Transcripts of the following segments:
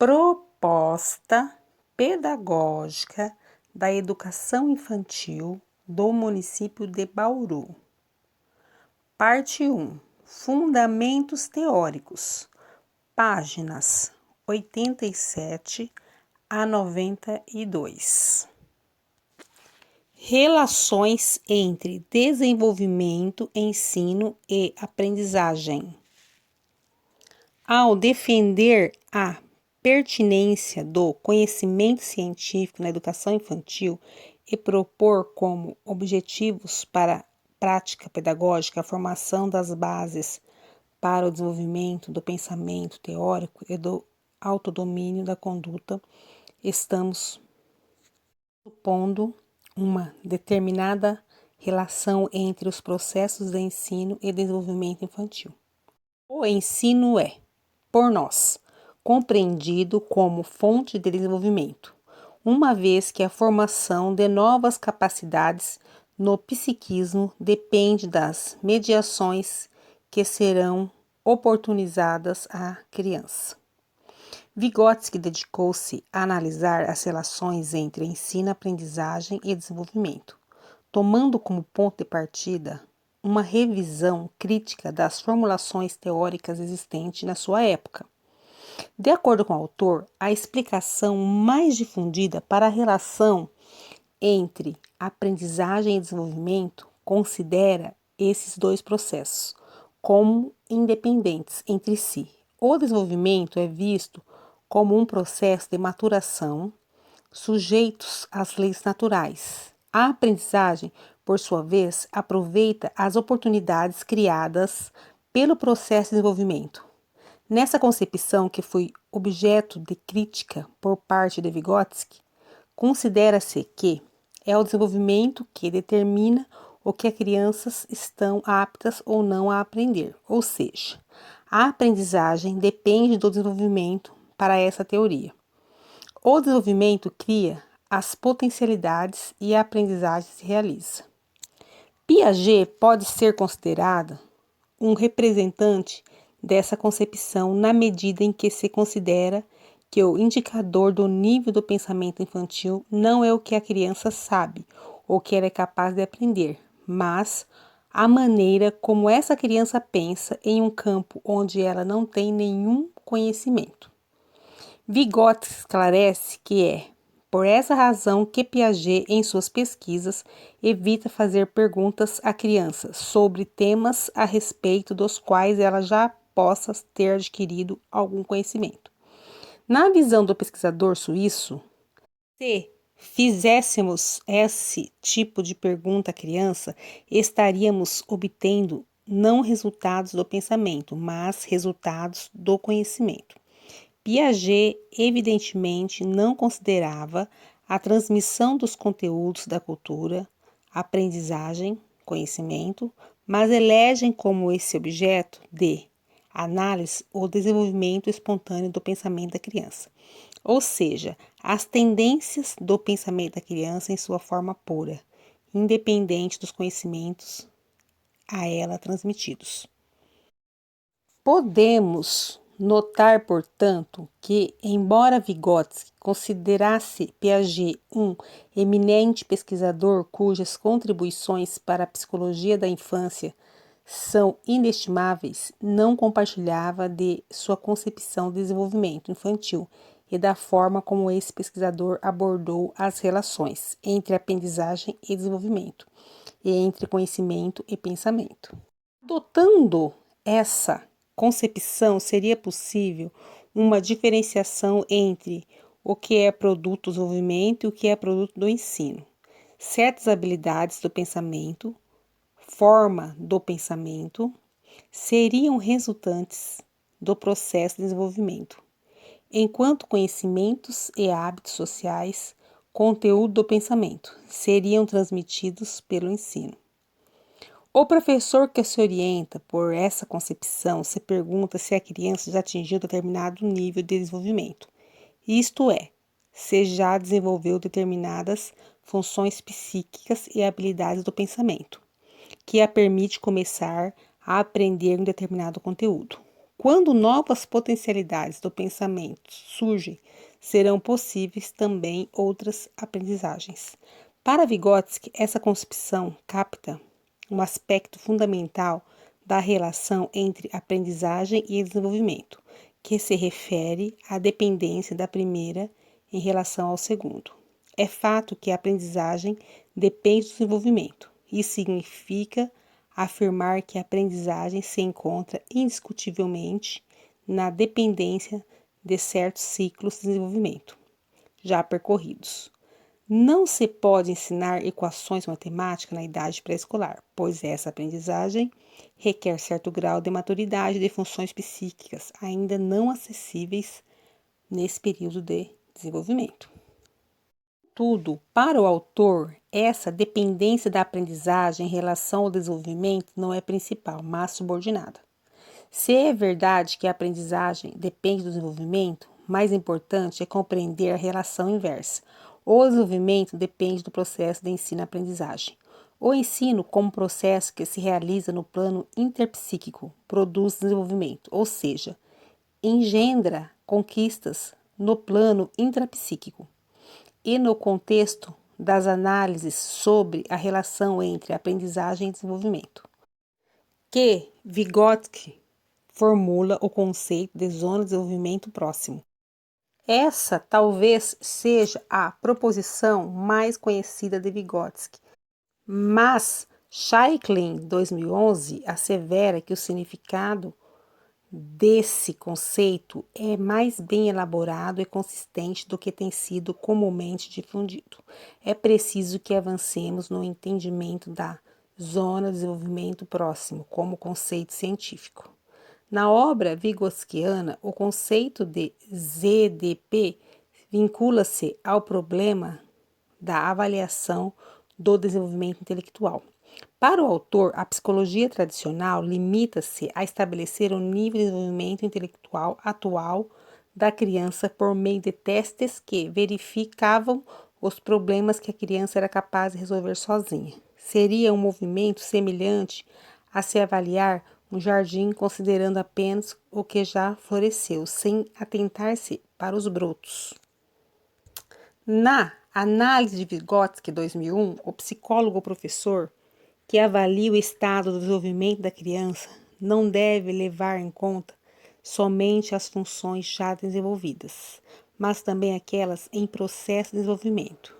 Proposta pedagógica da educação infantil do município de Bauru. Parte 1. Fundamentos teóricos. Páginas 87 a 92. Relações entre desenvolvimento, ensino e aprendizagem. Ao defender a pertinência do conhecimento científico na educação infantil e propor como objetivos para a prática pedagógica a formação das bases para o desenvolvimento do pensamento teórico e do autodomínio da conduta, estamos supondo uma determinada relação entre os processos de ensino e desenvolvimento infantil. O ensino é, por nós, compreendido como fonte de desenvolvimento, uma vez que a formação de novas capacidades no psiquismo depende das mediações que serão oportunizadas à criança. Vygotsky dedicou-se a analisar as relações entre ensino, aprendizagem e desenvolvimento, tomando como ponto de partida uma revisão crítica das formulações teóricas existentes na sua época. De acordo com o autor, a explicação mais difundida para a relação entre aprendizagem e desenvolvimento considera esses dois processos como independentes entre si. O desenvolvimento é visto como um processo de maturação, sujeitos às leis naturais. A aprendizagem, por sua vez, aproveita as oportunidades criadas pelo processo de desenvolvimento. Nessa concepção, que foi objeto de crítica por parte de Vygotsky, considera-se que é o desenvolvimento que determina o que as crianças estão aptas ou não a aprender, ou seja, a aprendizagem depende do desenvolvimento para essa teoria. O desenvolvimento cria as potencialidades e a aprendizagem se realiza. Piaget pode ser considerado um representante dessa concepção na medida em que se considera que o indicador do nível do pensamento infantil não é o que a criança sabe ou que ela é capaz de aprender, mas a maneira como essa criança pensa em um campo onde ela não tem nenhum conhecimento. Vygotsky esclarece que é por essa razão que Piaget, em suas pesquisas, evita fazer perguntas à criança sobre temas a respeito dos quais ela já possa ter adquirido algum conhecimento. Na visão do pesquisador suíço, se fizéssemos esse tipo de pergunta à criança, estaríamos obtendo não resultados do pensamento, mas resultados do conhecimento. Piaget, evidentemente, não considerava a transmissão dos conteúdos da cultura, aprendizagem, conhecimento, mas elegem como esse objeto de análise o desenvolvimento espontâneo do pensamento da criança, ou seja, as tendências do pensamento da criança em sua forma pura, independente dos conhecimentos a ela transmitidos. Podemos notar, portanto, que, embora Vygotsky considerasse Piaget um eminente pesquisador cujas contribuições para a psicologia da infância são inestimáveis, não compartilhava de sua concepção de desenvolvimento infantil e da forma como esse pesquisador abordou as relações entre aprendizagem e desenvolvimento, e entre conhecimento e pensamento. Adotando essa concepção, seria possível uma diferenciação entre o que é produto do desenvolvimento e o que é produto do ensino. Certas habilidades do pensamento, forma do pensamento, seriam resultantes do processo de desenvolvimento, enquanto conhecimentos e hábitos sociais, conteúdo do pensamento, seriam transmitidos pelo ensino. O professor que se orienta por essa concepção se pergunta se a criança já atingiu determinado nível de desenvolvimento, isto é, se já desenvolveu determinadas funções psíquicas e habilidades do pensamento, que a permite começar a aprender um determinado conteúdo. Quando novas potencialidades do pensamento surgem, serão possíveis também outras aprendizagens. Para Vygotsky, essa concepção capta um aspecto fundamental da relação entre aprendizagem e desenvolvimento, que se refere à dependência da primeira em relação ao segundo. É fato que a aprendizagem depende do desenvolvimento. Isso significa afirmar que a aprendizagem se encontra indiscutivelmente na dependência de certos ciclos de desenvolvimento já percorridos. Não se pode ensinar equações matemáticas na idade pré-escolar, pois essa aprendizagem requer certo grau de maturidade de funções psíquicas ainda não acessíveis nesse período de desenvolvimento. Tudo, para o autor, essa dependência da aprendizagem em relação ao desenvolvimento não é principal, mas subordinada. Se é verdade que a aprendizagem depende do desenvolvimento, mais importante é compreender a relação inversa. O desenvolvimento depende do processo de ensino-aprendizagem. O ensino, como processo que se realiza no plano interpsíquico, produz desenvolvimento, ou seja, engendra conquistas no plano intrapsíquico. E no contexto das análises sobre a relação entre aprendizagem e desenvolvimento, que Vygotsky formula o conceito de zona de desenvolvimento próximo. Essa talvez seja a proposição mais conhecida de Vygotsky, mas Chaikin, 2011, assevera que o significado desse conceito é mais bem elaborado e consistente do que tem sido comumente difundido. É preciso que avancemos no entendimento da zona de desenvolvimento próximo como conceito científico. Na obra vygotskiana, o conceito de ZDP vincula-se ao problema da avaliação do desenvolvimento intelectual. Para o autor, a psicologia tradicional limita-se a estabelecer o nível de desenvolvimento intelectual atual da criança por meio de testes que verificavam os problemas que a criança era capaz de resolver sozinha. Seria um movimento semelhante a se avaliar um jardim considerando apenas o que já floresceu, sem atentar-se para os brotos. Na análise de Vygotsky 2001, o psicólogo professor que avalia o estado do desenvolvimento da criança não deve levar em conta somente as funções já desenvolvidas, mas também aquelas em processo de desenvolvimento.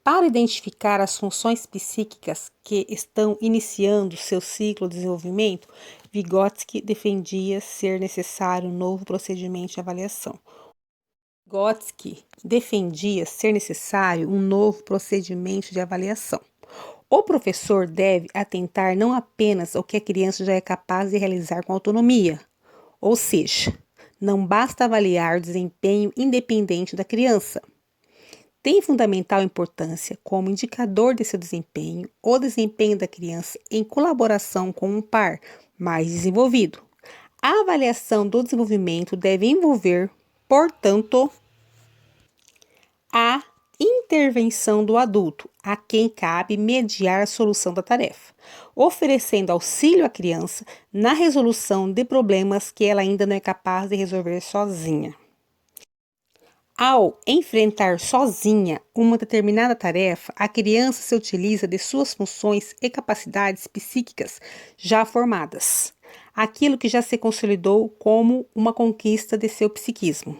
Para identificar as funções psíquicas que estão iniciando seu ciclo de desenvolvimento, Vygotsky defendia ser necessário um novo procedimento de avaliação. O professor deve atentar não apenas ao que a criança já é capaz de realizar com autonomia, ou seja, não basta avaliar o desempenho independente da criança. Tem fundamental importância, como indicador de seu desempenho, o desempenho da criança em colaboração com um par mais desenvolvido. A avaliação do desenvolvimento deve envolver, portanto, a intervenção do adulto, a quem cabe mediar a solução da tarefa, oferecendo auxílio à criança na resolução de problemas que ela ainda não é capaz de resolver sozinha. Ao enfrentar sozinha uma determinada tarefa, a criança se utiliza de suas funções e capacidades psíquicas já formadas, aquilo que já se consolidou como uma conquista de seu psiquismo.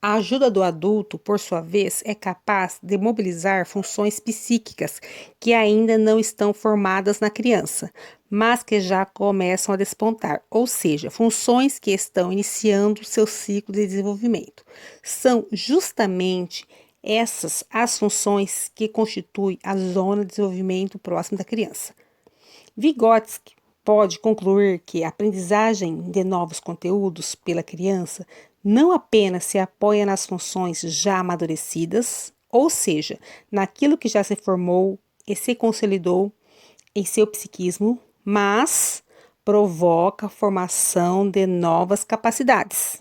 A ajuda do adulto, por sua vez, é capaz de mobilizar funções psíquicas que ainda não estão formadas na criança, mas que já começam a despontar, ou seja, funções que estão iniciando seu ciclo de desenvolvimento. São justamente essas as funções que constituem a zona de desenvolvimento próximo da criança. Vygotsky pode concluir que a aprendizagem de novos conteúdos pela criança não apenas se apoia nas funções já amadurecidas, ou seja, naquilo que já se formou e se consolidou em seu psiquismo, mas provoca a formação de novas capacidades.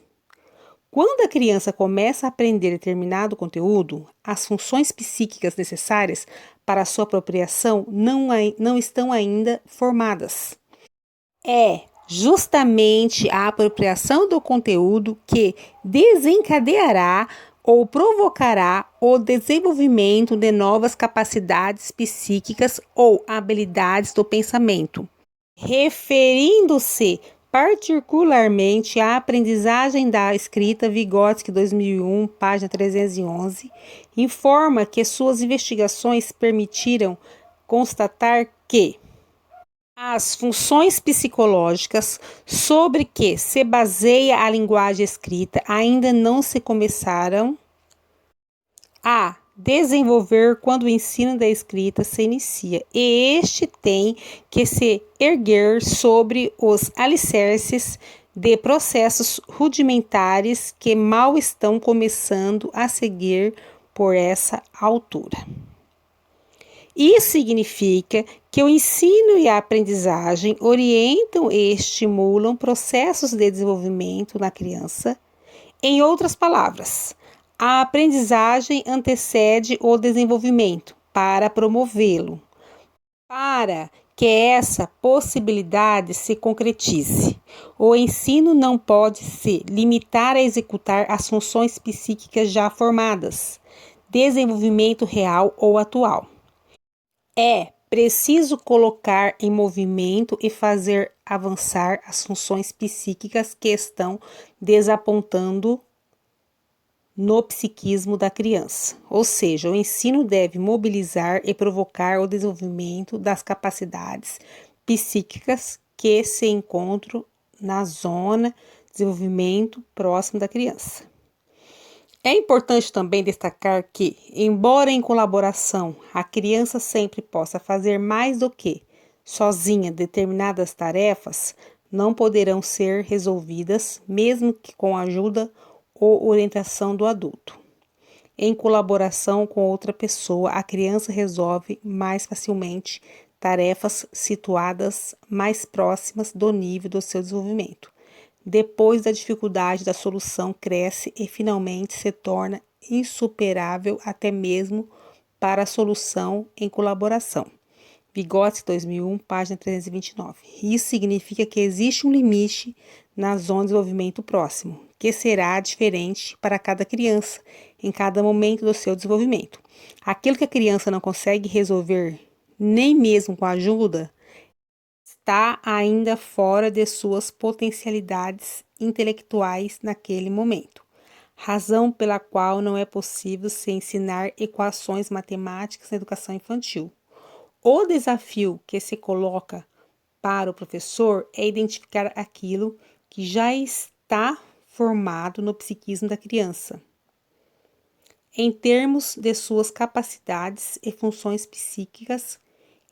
Quando a criança começa a aprender determinado conteúdo, as funções psíquicas necessárias para a sua apropriação não estão ainda formadas. É justamente a apropriação do conteúdo que desencadeará ou provocará o desenvolvimento de novas capacidades psíquicas ou habilidades do pensamento. Referindo-se particularmente à aprendizagem da escrita, Vygotsky, 2001, página 311, informa que suas investigações permitiram constatar que as funções psicológicas sobre que se baseia a linguagem escrita ainda não se começaram a desenvolver quando o ensino da escrita se inicia, e este tem que se erguer sobre os alicerces de processos rudimentares que mal estão começando a seguir por essa altura. Isso significa que o ensino e a aprendizagem orientam e estimulam processos de desenvolvimento na criança. Em outras palavras, a aprendizagem antecede o desenvolvimento para promovê-lo, para que essa possibilidade se concretize. O ensino não pode se limitar a executar as funções psíquicas já formadas, desenvolvimento real ou atual. É preciso colocar em movimento e fazer avançar as funções psíquicas que estão desapontando no psiquismo da criança. Ou seja, o ensino deve mobilizar e provocar o desenvolvimento das capacidades psíquicas que se encontram na zona de desenvolvimento próximo da criança. É importante também destacar que, embora em colaboração a criança sempre possa fazer mais do que sozinha determinadas tarefas, não poderão ser resolvidas, mesmo que com a ajuda ou orientação do adulto. Em colaboração com outra pessoa, a criança resolve mais facilmente tarefas situadas mais próximas do nível do seu desenvolvimento. Depois da dificuldade da solução cresce e finalmente se torna insuperável até mesmo para a solução em colaboração. Vygotsky, 2001, página 329. Isso significa que existe um limite na zona de desenvolvimento próximo, que será diferente para cada criança, em cada momento do seu desenvolvimento. Aquilo que a criança não consegue resolver, nem mesmo com ajuda, está ainda fora de suas potencialidades intelectuais naquele momento, razão pela qual não é possível se ensinar equações matemáticas na educação infantil. O desafio que se coloca para o professor é identificar aquilo que já está formado no psiquismo da criança, em termos de suas capacidades e funções psíquicas,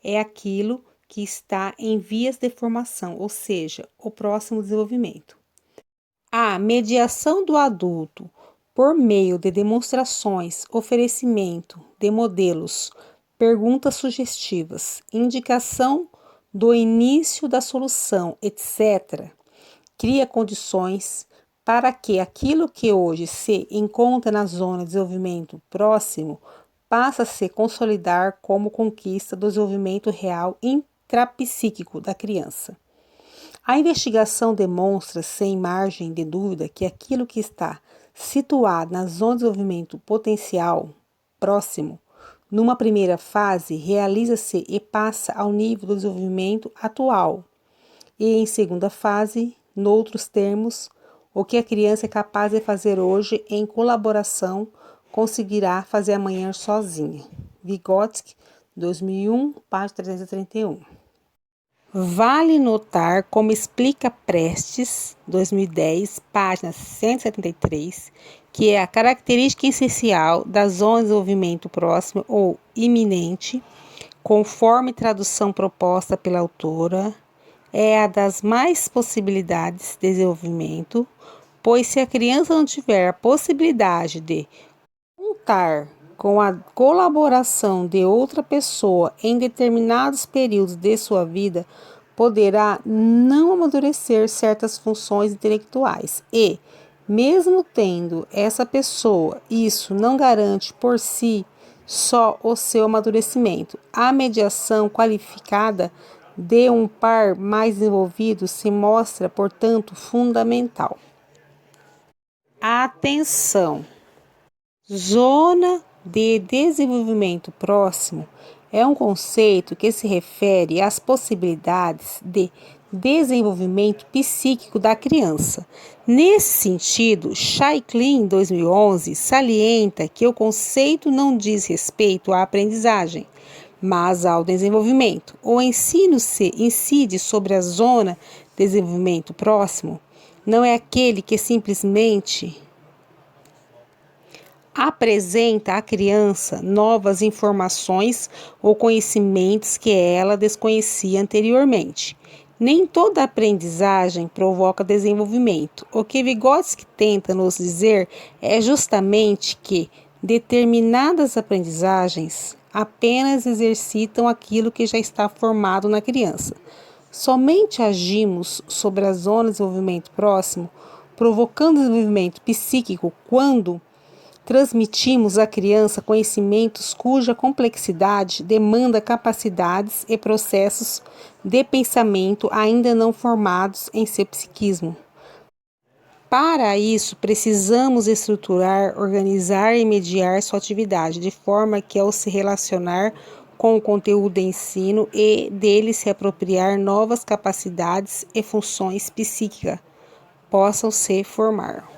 é aquilo que está em vias de formação, ou seja, o próximo desenvolvimento. A mediação do adulto por meio de demonstrações, oferecimento de modelos, perguntas sugestivas, indicação do início da solução, etc., cria condições para que aquilo que hoje se encontra na zona de desenvolvimento próximo passe a se consolidar como conquista do desenvolvimento real intrapsíquico da criança. A investigação demonstra, sem margem de dúvida, que aquilo que está situado na zona de desenvolvimento potencial próximo, numa primeira fase, realiza-se e passa ao nível do desenvolvimento atual, e em segunda fase, noutros termos, o que a criança é capaz de fazer hoje em colaboração conseguirá fazer amanhã sozinha. Vygotsky, 2001, página 331. Vale notar, como explica Prestes, 2010, página 173, que é a característica essencial da zona de desenvolvimento próximo ou iminente, conforme tradução proposta pela autora, é a das mais possibilidades de desenvolvimento, pois se a criança não tiver a possibilidade de contar com a colaboração de outra pessoa em determinados períodos de sua vida, poderá não amadurecer certas funções intelectuais e, mesmo tendo essa pessoa, isso não garante por si só o seu amadurecimento. A mediação qualificada de um par mais desenvolvido se mostra, portanto, fundamental. Atenção! Zona de desenvolvimento próximo é um conceito que se refere às possibilidades de desenvolvimento psíquico da criança. Nesse sentido, Chaikin, 2011, salienta que o conceito não diz respeito à aprendizagem, mas ao desenvolvimento. O ensino se incide sobre a zona de desenvolvimento próximo, não é aquele que simplesmente apresenta à criança novas informações ou conhecimentos que ela desconhecia anteriormente. Nem toda aprendizagem provoca desenvolvimento. O que Vygotsky tenta nos dizer é justamente que determinadas aprendizagens apenas exercitam aquilo que já está formado na criança. Somente agimos sobre a zona de desenvolvimento próximo, provocando desenvolvimento psíquico quando transmitimos à criança conhecimentos cuja complexidade demanda capacidades e processos de pensamento ainda não formados em seu psiquismo. Para isso, precisamos estruturar, organizar e mediar sua atividade, de forma que, ao se relacionar com o conteúdo de ensino e dele se apropriar, novas capacidades e funções psíquicas possam se formar.